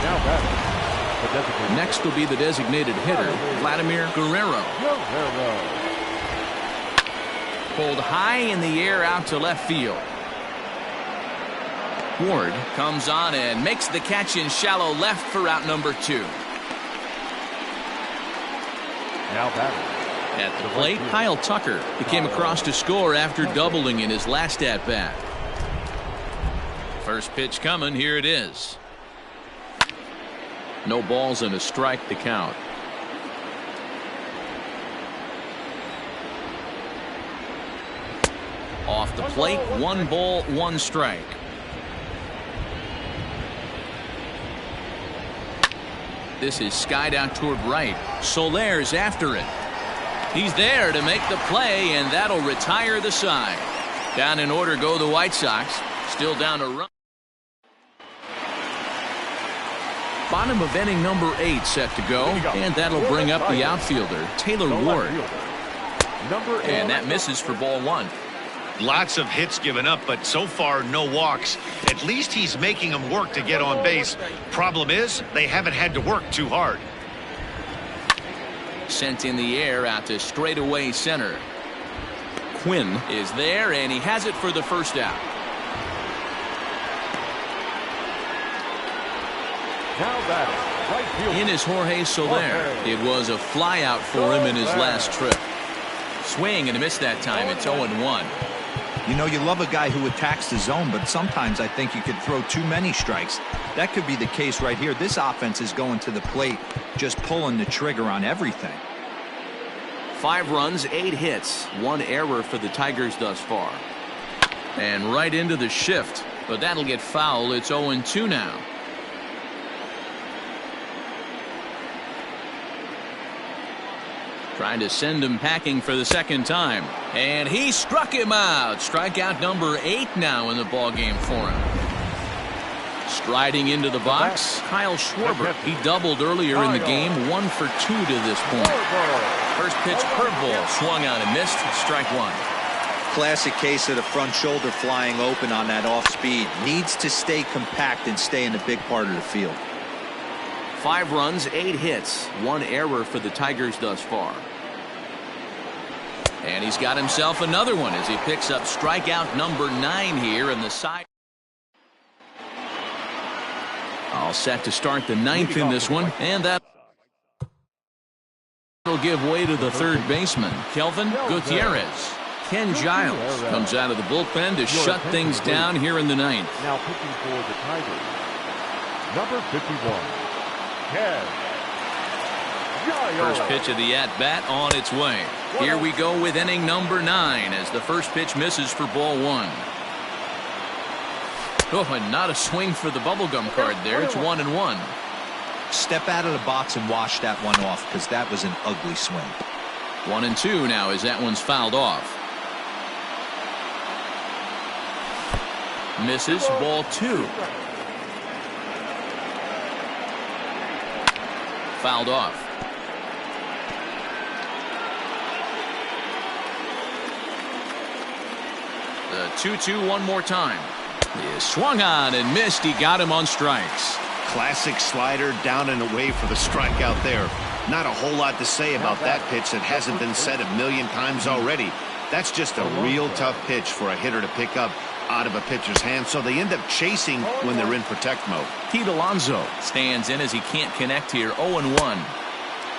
Speaker 6: Now batting.
Speaker 2: Next will be the designated hitter, Vladimir Guerrero. Pulled high in the air out to left field. Ward comes on and makes the catch in shallow left for out number 2.
Speaker 6: Now batting.
Speaker 2: At the plate, Kyle Tucker. He came across to score after doubling in his last at-bat. First pitch coming. Here it is. No balls and a strike to count. Off the plate, 1 ball, 1 strike. This is skied out toward right. Soler's after it. He's there to make the play, and that'll retire the side. Down in order go the White Sox. Still down a run. Bottom of inning number 8 set to go, and that'll bring up the outfielder, Taylor Ward. And that misses for ball 1.
Speaker 3: Lots of hits given up, but so far no walks. At least he's making them work to get on base. Problem is, they haven't had to work too hard.
Speaker 2: Sent in the air out to straightaway center. Quinn is there, and he has it for the first out.
Speaker 6: Now batting. Right field.
Speaker 2: In is Jorge Soler. It was a fly out for him in his last trip. Swing and a miss that time. It's 0-1.
Speaker 4: You know, you love a guy who attacks the zone, but sometimes I think you could throw too many strikes. That could be the case right here. This offense is going to the plate, just pulling the trigger on everything.
Speaker 2: 5 runs, 8 hits, 1 error for the Tigers thus far. And right into the shift, but that'll get foul. It's 0-2 now. Trying to send him packing for the second time. And he struck him out. Strikeout number 8 now in the ballgame for him. Striding into the box, Kyle Schwarber. He doubled earlier in the game, 1 for 2 to this point. First pitch curveball, swung on and missed, strike one.
Speaker 4: Classic case of the front shoulder flying open on that off speed. Needs to stay compact and stay in the big part of the field.
Speaker 2: 5 runs, 8 hits, 1 error for the Tigers thus far. And he's got himself another one as he picks up strikeout number 9 here in the side. All set to start the 9th in this one, and that will give way to the third baseman, Kelvin Gutierrez. Ken Giles comes out of the bullpen to shut things down here in the 9th.
Speaker 6: Now pitching for the Tigers, number 51, Ken Giles.
Speaker 2: First pitch of the at-bat on its way. Here we go with inning number 9 as the first pitch misses for ball 1. Oh, and not a swing for the bubblegum card there. It's 1-1.
Speaker 4: Step out of the box and wash that one off, because that was an ugly swing.
Speaker 2: 1-2 now as that one's fouled off. Misses, ball 2. Fouled off. The 2-2 one more time. He swung on and missed. He got him on strikes.
Speaker 3: Classic slider down and away for the strikeout there. Not a whole lot to say about that pitch that hasn't been said a million times already. That's just a real tough pitch for a hitter to pick up out of a pitcher's hand, so they end up chasing when they're in protect mode.
Speaker 2: Pete Alonso stands in as he can't connect here. 0-1.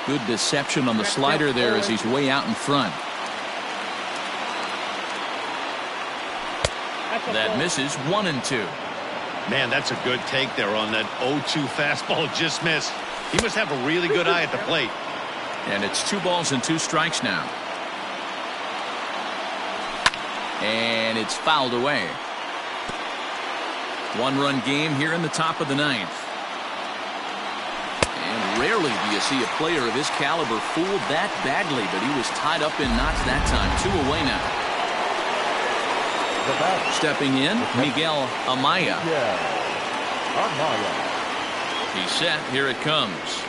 Speaker 2: Good deception on the slider there as he's way out in front. That misses. 1-2.
Speaker 3: Man, that's a good take there on that 0-2 fastball. Just missed. He must have a really good eye at the plate.
Speaker 2: And it's 2 balls and 2 strikes now. And it's fouled away. 1-run game here in the top of the 9th. And rarely do you see a player of his caliber fooled that badly, but he was tied up in knots that time. 2 away now. Stepping in, Miguel Amaya. He's set. Here it comes.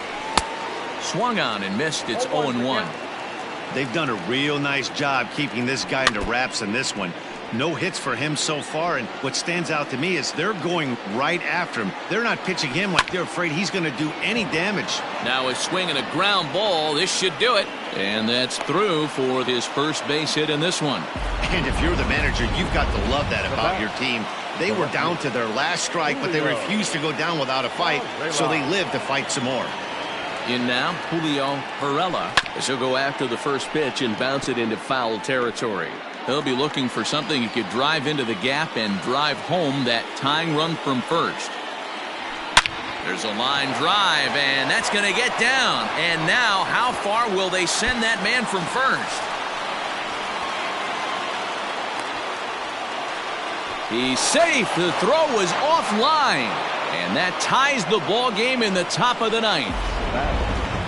Speaker 2: Swung on and missed. It's 0-1.
Speaker 3: They've done a real nice job keeping this guy into wraps in this one. No hits for him so far, and what stands out to me is they're going right after him. They're not pitching him like they're afraid he's going to do any damage.
Speaker 2: Now a swing and a ground ball. This should do it. And that's through for his first base hit in this one.
Speaker 3: And if you're the manager, you've got to love that about your team. They were down to their last strike, but they refused to go down without a fight, so they lived to fight some more.
Speaker 2: In now, Julio Perella, as he'll go after the first pitch and bounce it into foul territory. He'll be looking for something he could drive into the gap and drive home that tying run from first. There's a line drive, and that's going to get down. And now, how far will they send that man from first? He's safe. The throw was offline. And that ties the ball game in the top of the 9th.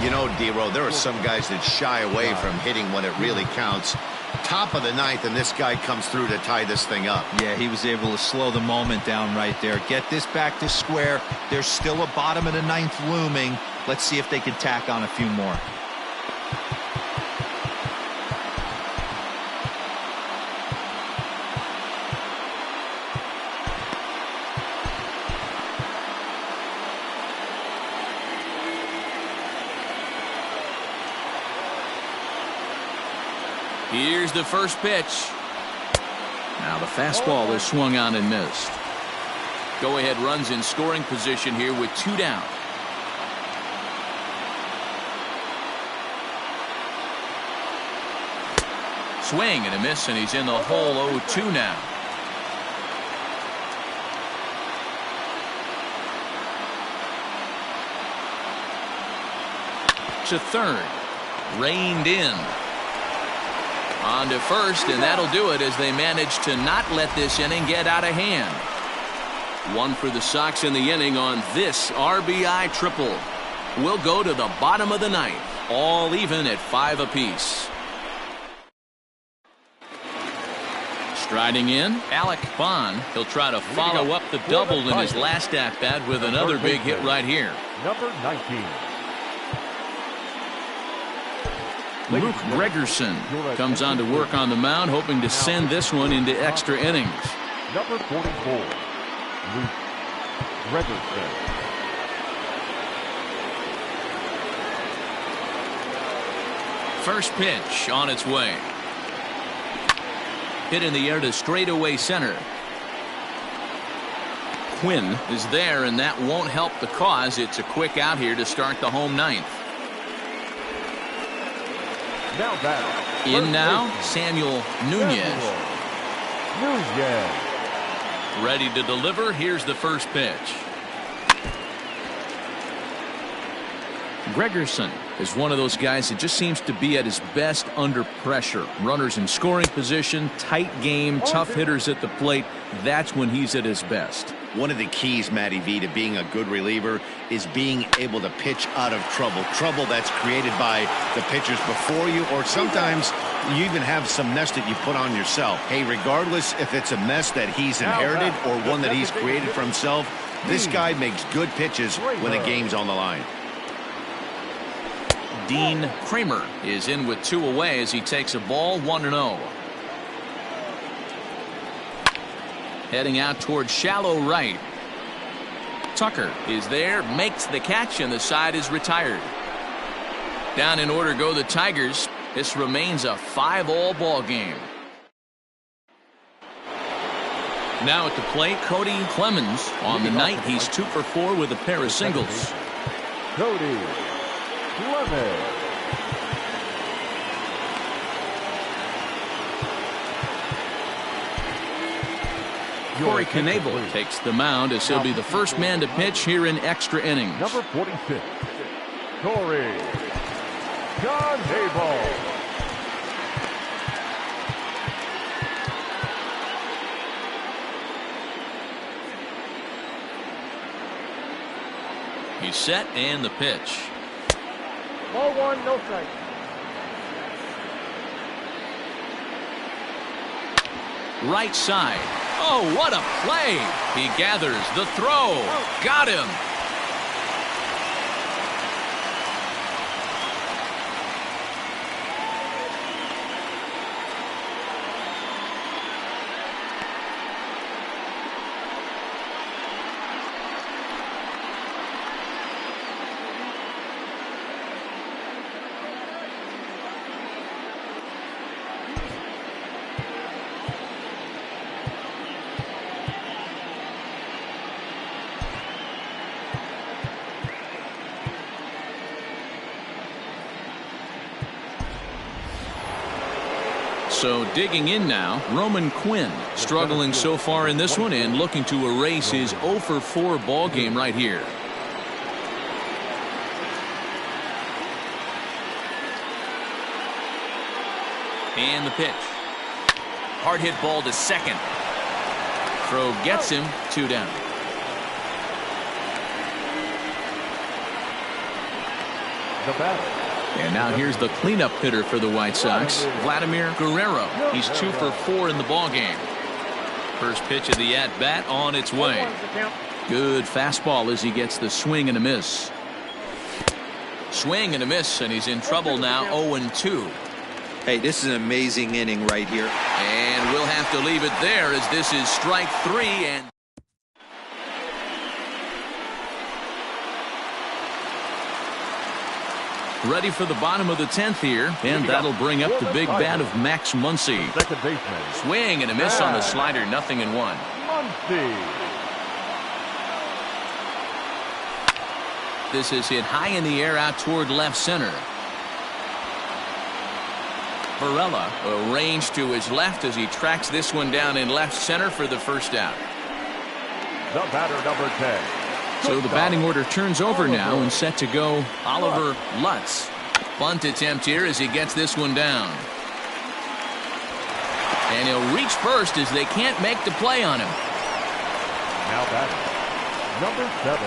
Speaker 3: You know, D-Row, there are some guys that shy away from hitting when it really counts. Top of the 9th, and this guy comes through to tie this thing up.
Speaker 4: Yeah, he was able to slow the moment down right there. Get this back to square. There's still a bottom of the 9th looming. Let's see if they can tack on a few more.
Speaker 2: Here's the first pitch. Now the fastball is swung on and missed. Go-ahead runs in scoring position here with 2 down. Swing and a miss, and he's in the hole. 0-2 now. To third. Reined in. On to first, and that'll do it as they manage to not let this inning get out of hand. 1 for the Sox in the inning on this RBI triple. We'll go to the bottom of the 9th, all even at 5 apiece. Striding in, Alec Bond. He'll try to follow up the double in his last at-bat with another big hit right here.
Speaker 6: Number 19.
Speaker 2: Luke Gregerson comes on to work on the mound, hoping to send this one into extra innings.
Speaker 6: Number 44. Luke Gregerson.
Speaker 2: First pitch on its way. Hit in the air to straightaway center. Quinn is there, and that won't help the cause. It's a quick out here to start the home ninth.
Speaker 6: Now batter.
Speaker 2: In now, Samuel Nunez. Ready to deliver. Here's the first pitch. Gregerson is one of those guys that just seems to be at his best under pressure. Runners in scoring position, tight game, tough hitters at the plate. That's when he's at his best.
Speaker 3: One of the keys, Matty V, to being a good reliever is being able to pitch out of trouble. Trouble that's created by the pitchers before you, or sometimes you even have some mess that you put on yourself. Hey, regardless if it's a mess that he's inherited or one that he's created for himself, this guy makes good pitches when the game's on the line.
Speaker 2: Dean Kramer is in with 2 away as he takes a ball 1-0. Heading out towards shallow right. Tucker is there, makes the catch, and the side is retired. Down in order go the Tigers. This remains a 5-all ball game. Now at the plate, Cody Clemens. On the night, he's 2 for 4 with a pair of singles.
Speaker 6: Cody Clemens.
Speaker 2: Corey Knebel takes the mound as he'll be the first man to pitch here in extra innings.
Speaker 6: Number 46, Corey Knebel.
Speaker 2: He's set and the pitch.
Speaker 7: Ball 1, no strike.
Speaker 2: Right side. Oh, what a play. He gathers the throw. Got him. So digging in now, Roman Quinn, struggling so far in this one and looking to erase his 0 for 4 ball game right here. And the pitch. Hard hit ball to second. Throw gets him, 2 down.
Speaker 6: The batter.
Speaker 2: And now here's the cleanup hitter for the White Sox, Vladimir Guerrero. He's 2 for 4 in the ball game. First pitch of the at-bat on its way. Good fastball as he gets the swing and a miss. Swing and a miss, and he's in trouble now, 0-2.
Speaker 4: Hey, this is an amazing inning right here.
Speaker 2: And we'll have to leave it there as this is strike 3. And ready for the bottom of the 10th here, and that'll bring up the big bat of Max Muncy.
Speaker 6: Second baseman.
Speaker 2: Swing and a miss on the slider, 0-1.
Speaker 6: Muncy.
Speaker 2: This is hit high in the air out toward left center. Varela arranged to his left as he tracks this one down in left center for the first out.
Speaker 6: The batter, number 10.
Speaker 2: So the batting order turns over now and set to go Oliver Lutz. Bunt attempt here as he gets this one down. And he'll reach first as they can't make the play on him.
Speaker 6: Now batting, number 7.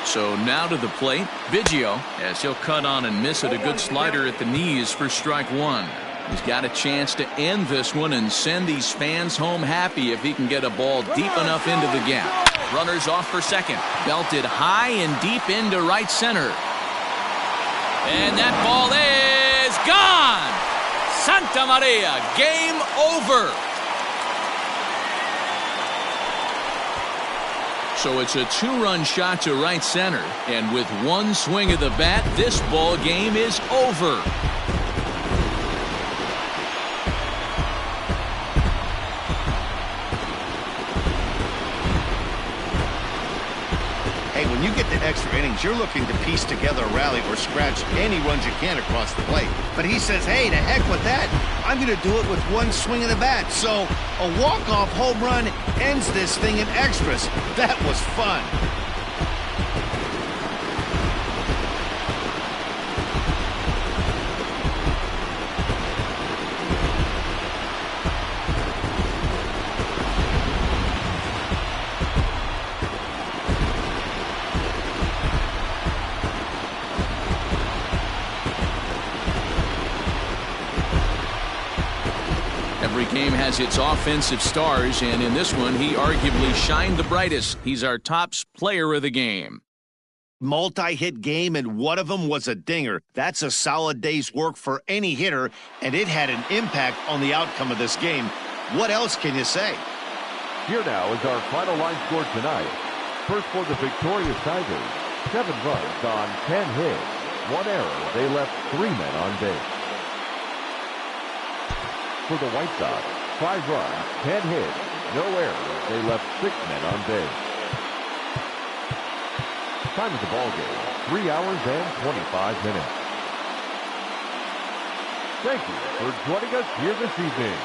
Speaker 2: So now to the plate, Biggio, as he'll cut on and miss at a good slider at the knees for strike 1. He's got a chance to end this one and send these fans home happy if he can get a ball deep enough into the gap. Runners off for second. Belted high and deep into right center. And that ball is gone! Santa Maria, game over. So it's a two-run shot to right center. And with one swing of the bat, this ball game is over.
Speaker 3: Hey, when you get to extra innings, you're looking to piece together a rally or scratch any runs you can across the plate. But he says, hey, to heck with that. I'm going to do it with one swing of the bat. So a walk-off home run ends this thing in extras. That was fun.
Speaker 2: Every game has its offensive stars, and in this one, he arguably shined the brightest. He's our top player of the game.
Speaker 3: Multi-hit game, and one of them was a dinger. That's a solid day's work for any hitter, and it had an impact on the outcome of this game. What else can you say?
Speaker 6: Here now is our final line score tonight. First for the victorious Tigers, 7 runs on 10 hits. 1 error. They left 3 men on base. For the White Sox, 5 runs, 10 hits, no errors. They left 6 men on base. Time of the ball game, 3 hours and 25 minutes. Thank you for joining us here this evening.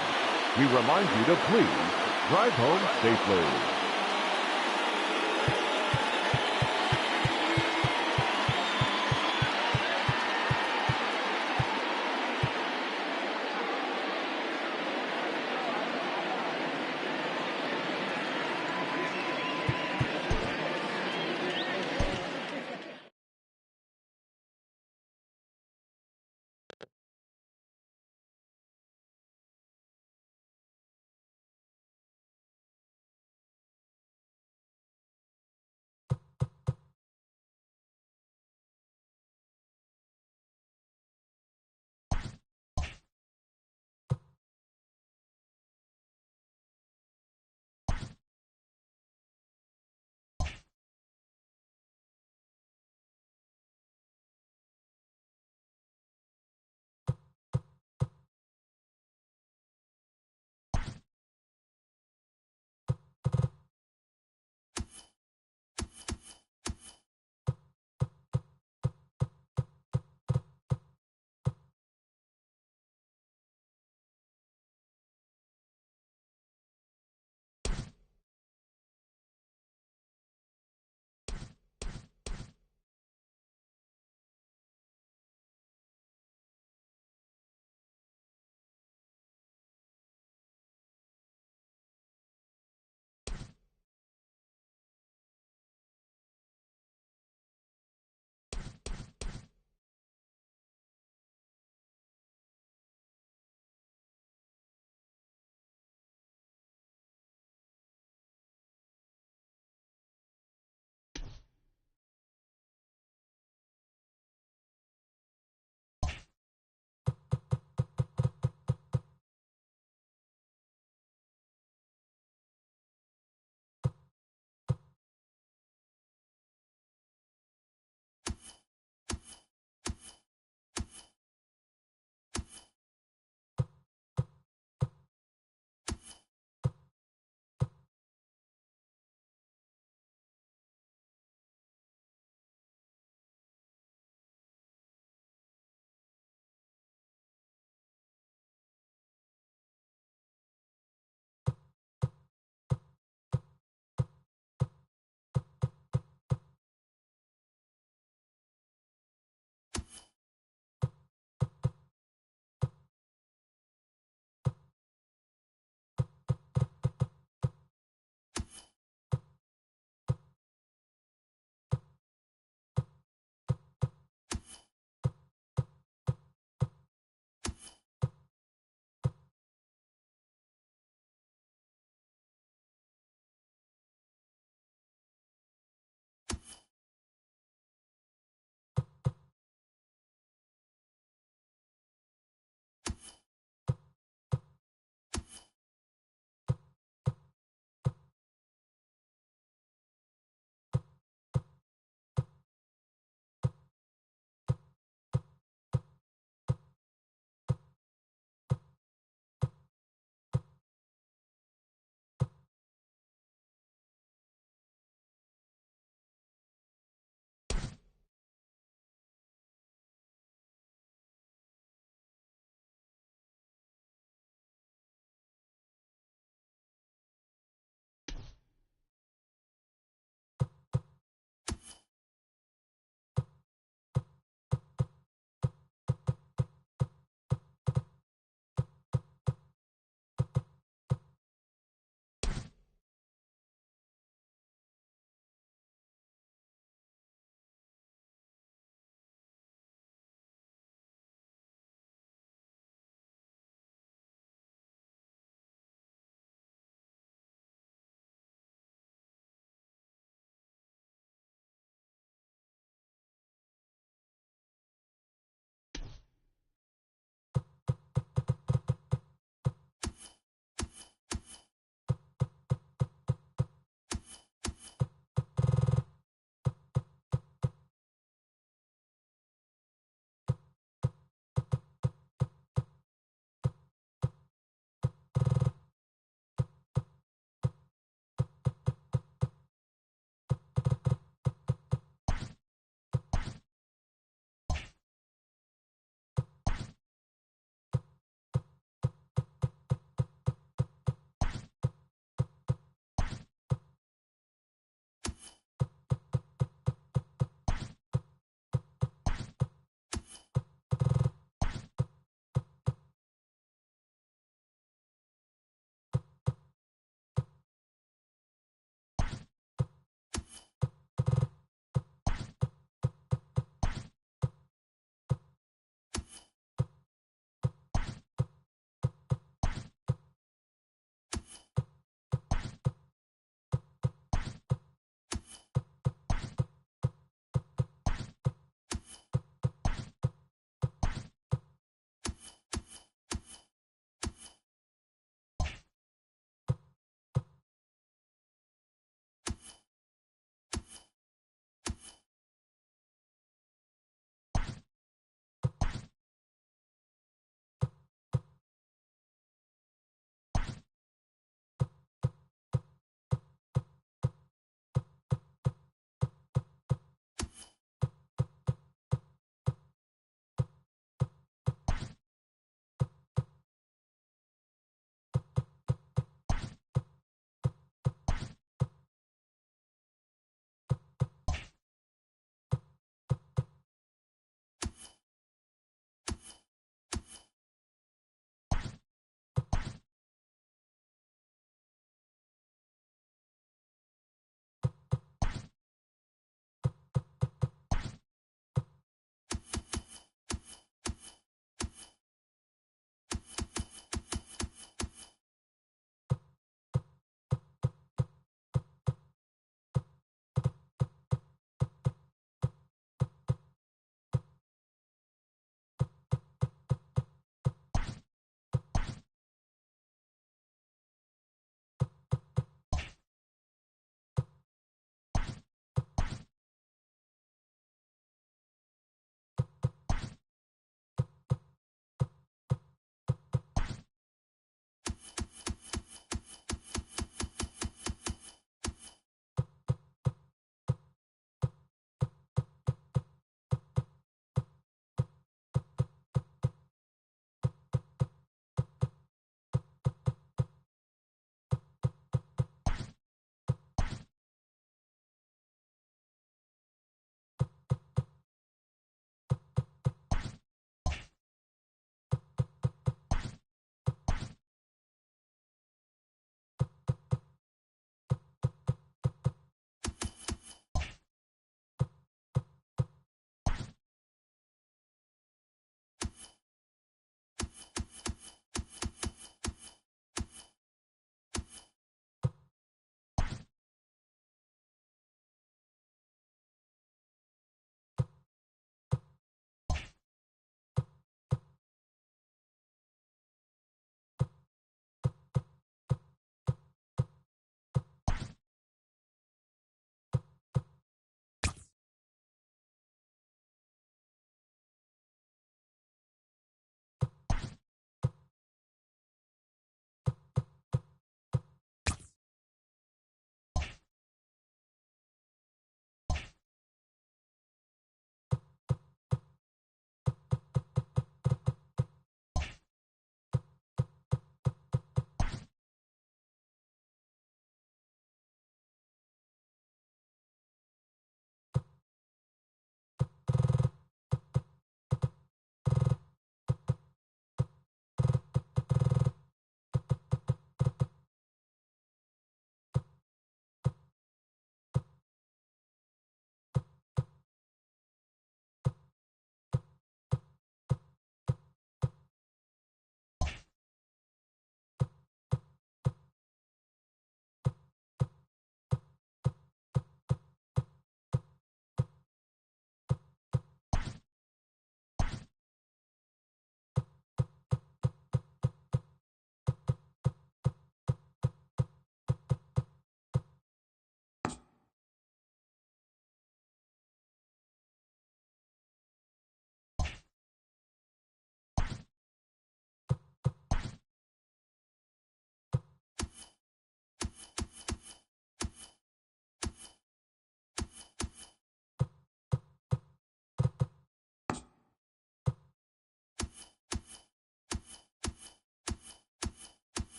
Speaker 6: We remind you to please drive home safely.